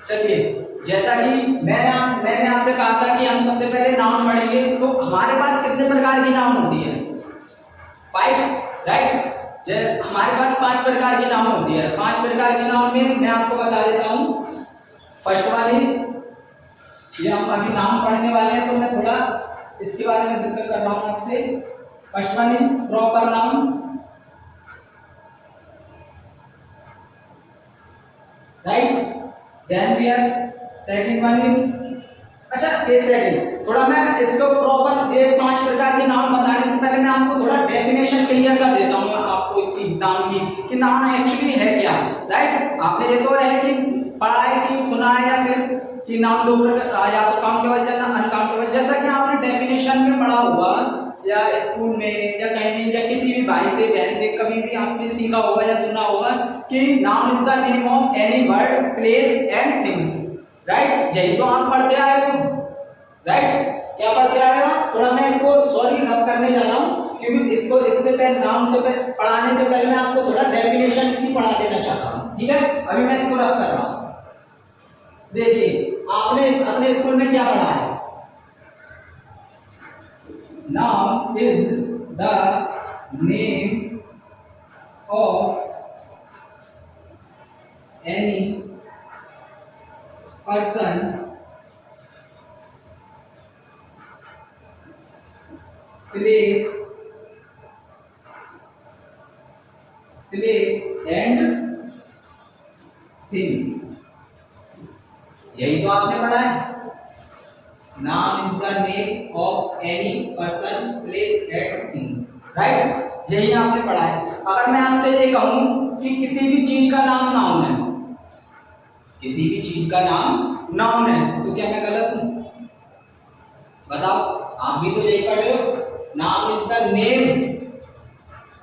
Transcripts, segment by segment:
चलिए, जैसा कि मैंने आपसे कहा था कि हम सबसे पहले नाउन पढ़ेंगे, तो हमारे पास कितने प्रकार की नाउन होती है? 5, राइट। हमारे पास 5 प्रकार की नाउन होती है। 5 प्रकार की नाउन में मैं आपको बता देता हूँ। फर्स्ट वाली, ये हम अभी नाउन पढ़ने वाले हैं, तो मैं थोड़ा इसके बारे में जिक्र कर रहा हूँ आपसे। First one is proper noun, right. Then we are second one is, अच्छा एक सेकंड, थोड़ा मैं इसको प्रॉपर ये 5 प्रकार के नाउन बताने से पहले मैं आपको थोड़ा डेफिनेशन क्लियर कर देता हूँ आपको इसकी नाउन की, कि नाउन एक्चुअली है क्या, राइट। आपने ये तो है कि पढ़ा है कि सुना है, या फिर कि नाउन दो प्रकार, या तो काउंटेबल या अनकाउंटेबल। जैसा कि आपने डेफिनेशन में पढ़ा होगा, या स्कूल में, या कहीं भी, या किसी भी भाई से बहन से कभी भी आपने सीखा होगा या सुना होगा कि noun is the name of any word, place and things, right. यही तो आप पढ़ते आए हो, राइट। क्या पढ़ते आए हो? थोड़ा मैं इसको सॉरी रफ करने जा रहा हूँ, क्योंकि इसको इससे पहले नाउन से पढ़ाने से पहले मैं आपको थोड़ा डेफिनेशन इसकी पढ़ा देना चाहता हूँ, ठीक है। अभी मैं इसको रफ कर रहा हूँ। देखिए, आपने अपने स्कूल में क्या पढ़ा है? Noun is the name of any person, place and thing। यही तो आपने पढ़ा है। Noun is the name of any person, place and thing, right. यही आपने पढ़ा है। अगर मैं आपसे ये कहूं कि किसी भी चीज का नाम नाउन है, किसी भी चीज का नाम नाउन है, तो क्या मैं गलत हूं? बताओ, आप भी तो यही पढ़ रहे हो। Noun is the name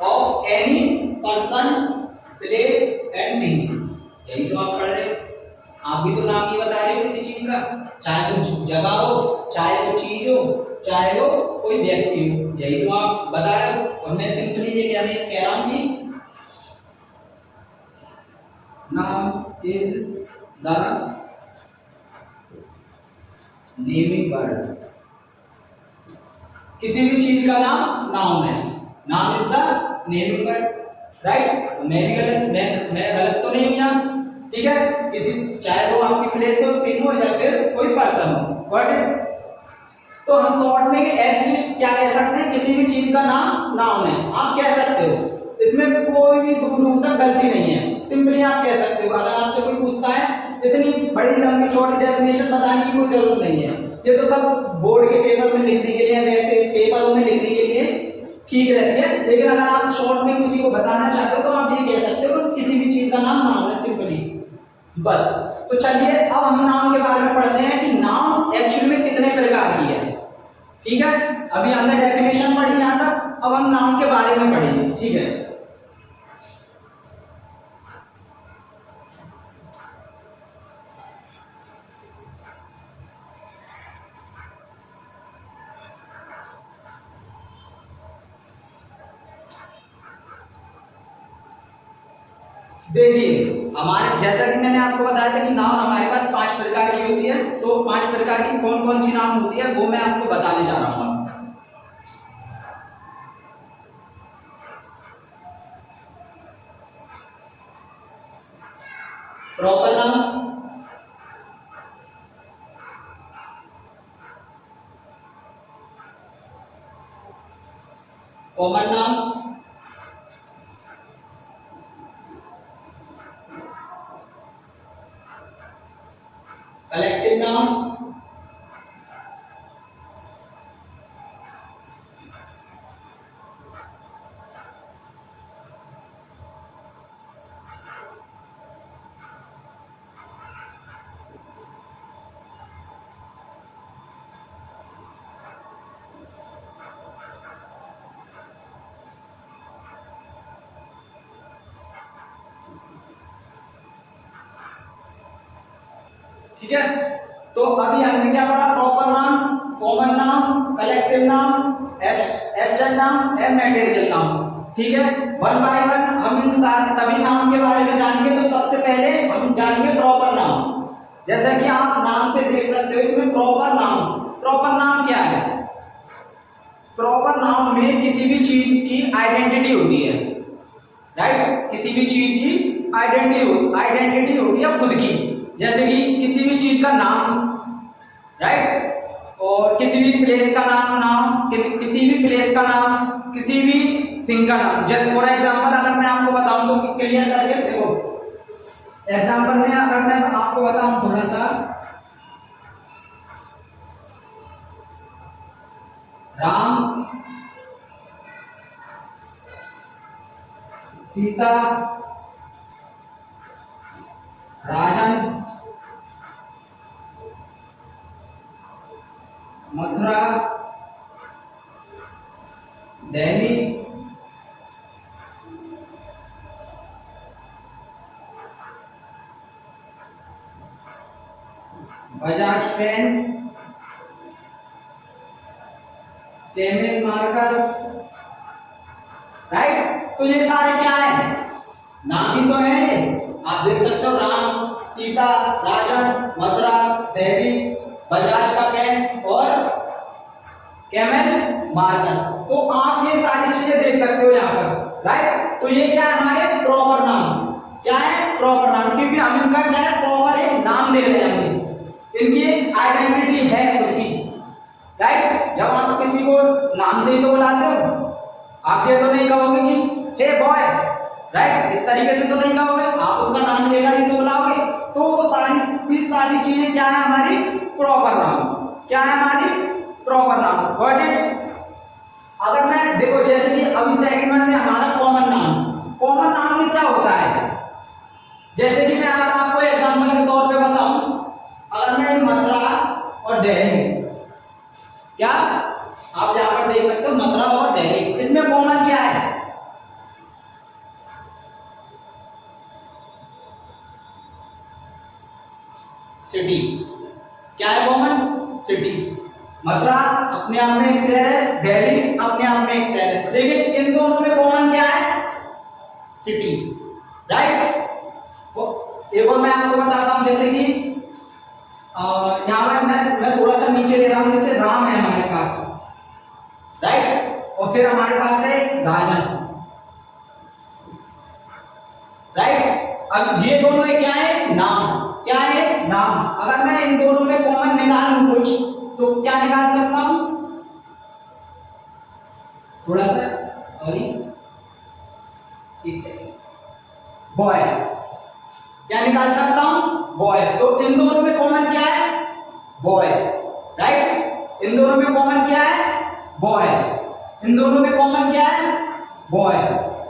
of any person, place and thing, यही तो आप पढ़ रहे हो। आप भी तो नाम ही बता रहे हो किसी चीज का, चाहे वो जगह हो, चाहे वो चीज हो, चाहे वो कोई व्यक्ति हो, यही तो आप बता रहे हो। और मैं सिंपली ये कह रहा हूं कि noun is the naming word, किसी भी चीज का नाम नाउन है। Noun is the naming word, right. मैं गलत तो नहीं हूं यहाँ, ठीक है। किसी, चाहे वो आपकी प्लेस हो, थिंग हो, या फिर कोई पर्सन हो, गॉट इट। तो हम शॉर्ट में एटलीस्ट क्या कह सकते हैं? किसी भी चीज का नाम नाउन है, आप कह सकते हो। इसमें कोई भी दूर तक गलती नहीं है, सिंपली आप कह सकते हो। अगर आपसे कोई पूछता है, इतनी बड़ी लंबी छोटी डेफिनेशन बताने की कोई जरूरत नहीं है। ये तो सब बोर्ड के पेपर में लिखने के लिए, वैसे पेपरों में लिखने के लिए ठीक रहती है, लेकिन अगर आप शॉर्ट में किसी को बताना चाहते हो तो आप ये कह सकते हो कि किसी भी चीज का नाम नाउन है, सिंपली, बस। तो चलिए, अब हम नाउन के बारे में पढ़ते हैं कि नाउन एक्चुअली में कितने प्रकार की है, ठीक है। अभी हमने डेफिनेशन पढ़ी यहां तक, अब हम नाउन के बारे में पढ़ेंगे, ठीक है। देखिए, हमारे जैसा कि मैंने आपको बताया था कि नाउन हमारे पास 5 प्रकार की होती है, तो 5 प्रकार की कौन कौन सी नाउन होती है वो मैं आपको बताने जा रहा हूं। Proper noun, common noun, collective noun, ठीक है। तो अभी हमने क्या पढ़ा? Proper noun, common noun, collective noun, abstract noun and material noun, ठीक है। वन बाय वन हम इन सभी नाउन के बारे में जानेंगे। तो सबसे पहले हम जानेंगे प्रॉपर नाउन। जैसा कि आप नाम से देख सकते हो इसमें प्रॉपर नाउन क्या है? प्रॉपर नाउन में किसी भी चीज की आइडेंटिटी होती है, राइट? किसी भी चीज की आइडेंटिटी होती है खुद की, जैसे कि किसी भी चीज का नाम, राइट? और किसी भी प्लेस का नाम, किसी भी प्लेस का नाम, किसी भी थिंग का नाम। जैसे फॉर एग्जांपल अगर मैं आपको बताऊं तो क्लियर करके देखो, एग्जांपल में अगर मैं आपको बताऊं थोड़ा सा, Ram, Sita, Rajan, Mathura, Delhi, Bajaj fan, Camel marker, right? तो ये सारे क्या है? नाम ही तो है ये। आप देख सकते हो राम, सीता, राजन, मथुरा, दिल्ली, बजाज का फैन और कैमल मार्कर। तो आप ये सारी चीजें देख सकते हो यहाँ पर, राइट? तो ये क्या है? हमारे प्रॉपर नाम। क्या है? प्रॉपर नाम, क्योंकि हम इनका क्या है? प्रॉपर एक नाम दे रहे हैं हमें, इनकी आइडेंटिटी है खुद की, राइट? जब आप किसी को नाम से ही तो बुलाते हो, आप ये तो नहीं कहोगे कि हे बॉय, राइट? इस तरीके से तो नहीं कहोगे, आप उसका नाम लेकर ही तो बुलाओगे। तो वो सारी चीजें क्या है? हमारी प्रॉपर नाम। क्या है? हमारी प्रॉपर नाम। Got it? अगर मैं देखो, जैसे कि अभी सेकंड वन में हमारा कॉमन नाम में क्या होता है? जैसे कि मैं अगर आपको एग्जांपल के तौर पे बताऊं, अगर मैं मथुरा और दिल्ली, क्या आप यहां पर देख सकते हो मथुरा और दिल्ली, इसमें कॉमन क्या है? सिटी। क्या है कॉमन? सिटी। मथुरा अपने आप में एक शहर है, दिल्ली अपने आप में एक शहर है, लेकिन इन दोनों में कॉमन क्या है? City, right? एक और मैं आपको बताता हूं, जैसे कि यहाँ पर मैं थोड़ा सा नीचे ले रहा हूं, जैसे राम है हमारे पास, राइट? और फिर हमारे पास है राजन, राइट? अब ये दोनों है क्या है? नाम। क्या है? नाम। अगर मैं इन दोनों में कॉमन निकालूं कुछ, तो क्या निकाल सकता हूं? थोड़ा सा सॉरी, एक सेकंड, बॉय। क्या निकाल सकता हूं? बॉय। तो इन दोनों में कॉमन क्या है? Boy, right? इन दोनों में कॉमन क्या है? बॉय। इन दोनों में कॉमन क्या है? बॉय।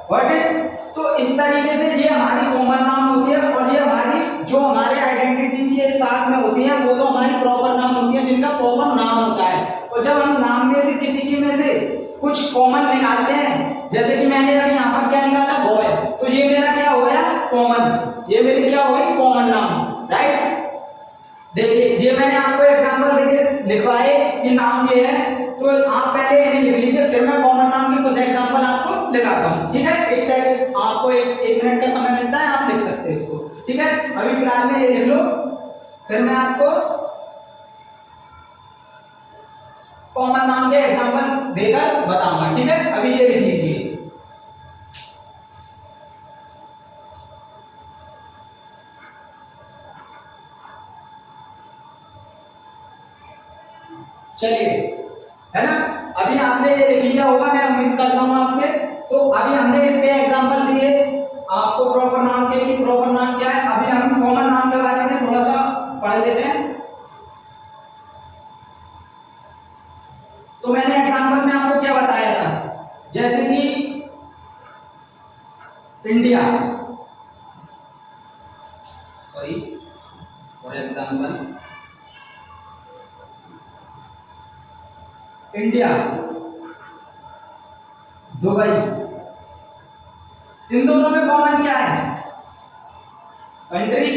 Got it? तो इस तरीके से ये हमारी कॉमन नाम होती है, और ये हमारी जो हमारे आइडेंटिटी के साथ में होती है वो तो हमारी प्रॉपर नाम होती है, जिनका प्रॉपर नाम होता है। और जब हम नाम में से किसी की में से कुछ कॉमन निकालते हैं, जैसे कि मैंने अभी यहाँ पर क्या निकाला? बॉय। तो ये मेरा क्या हो गया? कॉमन। ये मेरी क्या हो गई? कॉमन नाम, राइट? देखिए, ये मैंने आपको एग्जांपल देके लिखवाए कि नाम ये है, तो आप पहले इन्हें लिख लीजिए, फिर मैं कॉमन नाम के कुछ एग्जांपल आपको लिखाता हूँ, ठीक है? एक सेकंड, आपको एक मिनट का समय मिलता है, आप लिख सकते हैं इसको, ठीक है? अभी फिलहाल में ये लिख लो, फिर मैं आपको कॉमन नाम के एग्जांपल देकर बताऊंगा, ठीक है? अभी ये लिख लीजिए। चलिए, है ना? अभी आपने ये लिख लिया होगा, मैं उम्मीद करता हूं आपसे। तो अभी हमने इसके एग्जांपल दिए आपको प्रॉपर नाम के, कि प्रॉपर नाम क्या है। अभी हम कॉमन नाम के बारे में थोड़ा सा पढ़ लेते हैं। तो मैंने एग्जांपल में आपको क्या बताया था, जैसे कि India, sorry for example India, Dubai, इन दोनों में कॉमन क्या है? कंट्री।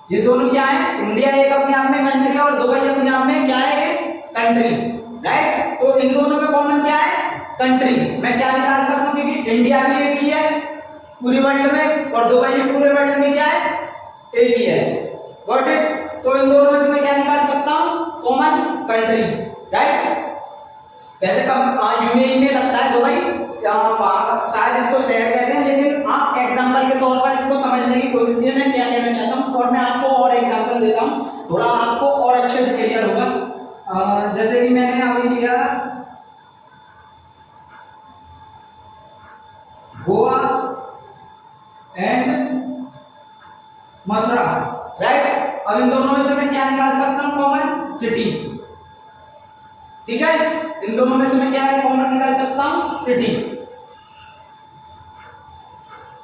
ये दोनों क्या है? इंडिया एक अपने आप में कंट्री और दुबई अपने आप में क्या है? Country, right? तो इन दोनों में कॉमन क्या है? कंट्री। मैं क्या निकाल सकता हूं, क्योंकि इंडिया भी एक ही है, पूरी वर्ल्ड में, और दुबई भी पूरे वर्ल्ड में क्या है, एक ही है। Got it? तो इन दोनों में से मैं क्या निकाल सकता हूं, कॉमन कंट्री, राइट। वैसे कब यूएई में लगता है दुबई, शायद इसको शहर कहते हैं, लेकिन आप एग्जांपल के तौर पर इसको समझने की कोशिश कीजिए मैं क्या कहना चाहता हूं, और मैं आपको और एग्जांपल देता हूं, थोड़ा आपको और अच्छे से क्लियर होगा। जैसे कि मैंने अभी लिया गोवा एंड मथुरा, राइट। अब इन दोनों में से मैं क्या निकाल सकता हूं, कॉमन सिटी, ठीक है। इन दोनों में से मैं क्या कॉमन निकाल सकता हूं, सिटी,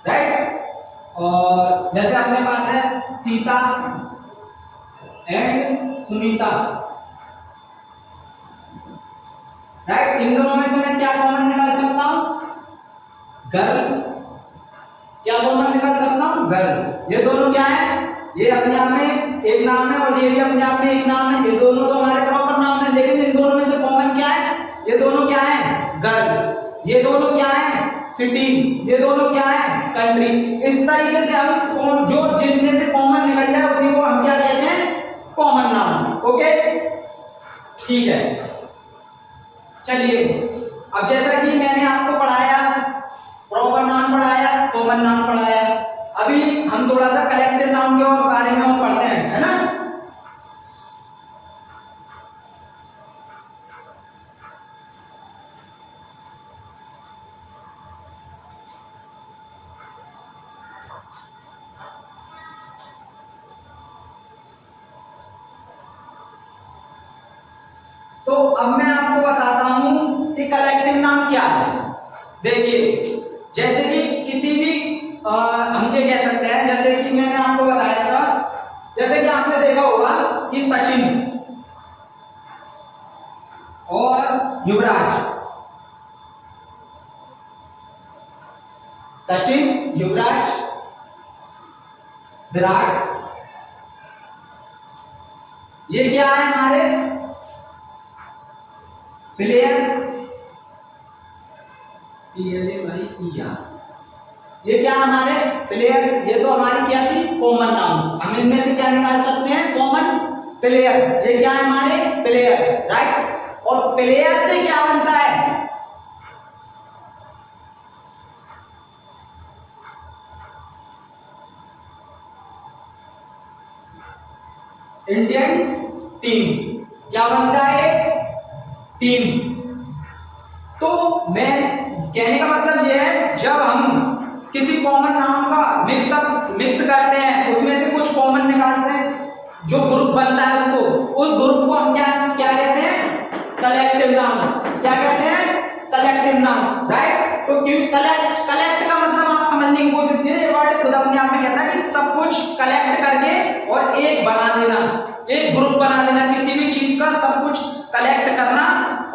राइट। और जैसे अपने पास है सीता एंड सुनीता, राइट। इन दोनों में से मैं क्या कॉमन निकाल सकता हूं, गर्ल, क्या कॉमन निकाल सकता हूं, गर्ल। ये दोनों क्या है, ये अपने आप में एक नाम है और ये भी अपने आप में एक नाम है, ये दोनों तो हमारे प्रॉपर नाम है, लेकिन इन दोनों में से कॉमन क्या है, ये दोनों क्या है, गर्ल, ये दोनों क्या है, सिटी, ये दोनों क्या है, कंट्री। इस तरीके से हम जो जिसमें से कॉमन निकल जाए उसी को हम क्या कहते हैं, कॉमन नाम। ओके, ठीक है। चलिए, अब जैसा कि मैंने आपको पढ़ाया, प्रॉपर नाम पढ़ाया, कॉमन नाम पढ़ाया, अभी हम थोड़ा सा कलेक्टिव नाउन के और बारे में हम पढ़ते हैं, है ना। तो अब मैं आपको बताता हूं कि कलेक्टिव नाउन क्या है। देखिए, जैसे कि किसी भी हम ये कह सकते हैं, जैसे कि मैंने आपको बताया था, जैसे कि आपने देखा होगा कि सचिन और युवराज, सचिन, युवराज, विराट, ये क्या है हमारे प्लेयर, ये क्या हमारे प्लेयर, ये तो हमारी क्या थी, कॉमन नाउन। हम इनमें से क्या निकाल सकते हैं, कॉमन प्लेयर, ये क्या है हमारे प्लेयर, राइट। और प्लेयर से क्या बनता है, इंडियन टीम, क्या बनता है, टीम। तो मैं कहने का मतलब यह है, जब हम किसी कॉमन नाम का मिक्स करते हैं, उसमें से कुछ कॉमन निकालते हैं, जो ग्रुप बनता है उसको, उस ग्रुप को हम क्या क्या कहते हैं, कलेक्टिव नाउन। क्या कहते हैं, कलेक्टिव नाउन, राइट। तो कलेक्ट का मतलब आप समझने की कोशिश कीजिए, वर्ड खुद अपने आप में कहता है कि सब कुछ कलेक्ट करके और एक बना देना, एक ग्रुप बना देना, किसी भी चीज का सब कुछ कलेक्ट करना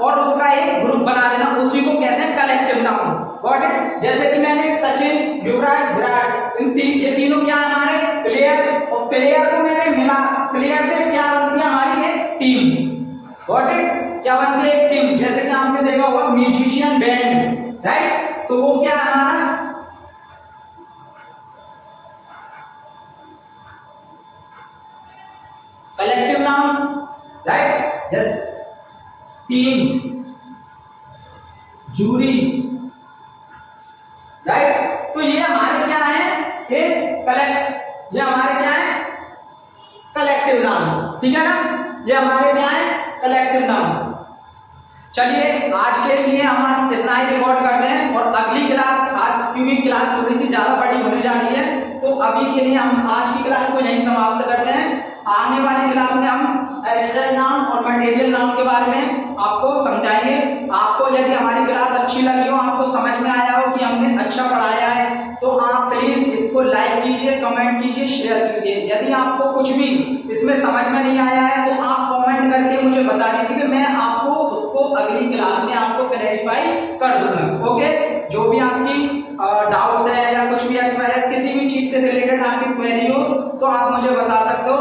और उसका एक ग्रुप बना देना, उसी को कहते हैं कलेक्टिव नाउन। Got it? जैसे कि मैंने सचिन, युवराज, विराट, ये तीनों क्या हमारे प्लेयर, और प्लेयर को मैंने मिला, प्लेयर से क्या बनती है हमारी एक टीम। Got it? क्या बनती है, एक टीम। जैसे कि आपने देखा होगा म्यूजिशियन बैंड, राइट, तो वो क्या हमारा कलेक्टिव नाउन, राइट। जैसे टीम, जूरी, राइट। तो ये हमारे क्या है, एक ये हमारे क्या है, कलेक्टिव नाउन, ठीक है ना। ये हमारे क्या है, कलेक्टिव नाउन। चलिए, आज के लिए हम इतना ही रिकॉर्ड करते हैं, और अगली क्लास, आज क्योंकि क्लास थोड़ी सी ज्यादा बड़ी होने जा रही है, तो अभी के लिए हम आज की क्लास को यहीं समाप्त करते हैं। आने वाली क्लास में हम एब्स्ट्रैक्ट नाउन और मटेरियल नाउन के बारे में आपको समझाएंगे। आपको यदि हमारी क्लास अच्छी लगी हो, आपको समझ में आया हो कि हमने अच्छा पढ़ाया है, तो आप प्लीज इसको लाइक कीजिए, कमेंट कीजिए, शेयर कीजिए। यदि आपको कुछ भी इसमें समझ में नहीं आया है, तो आप कमेंट करके मुझे बता दीजिए कि मैं आपको उसको अगली क्लास में आपको क्लैरिफाई कर दूंगा। ओके, जो भी आपकी डाउट्स है या कुछ भी एक्स्ट्रा किसी भी चीज से रिलेटेड आपकी क्वेरी हो, तो आप मुझे बता सकते हो।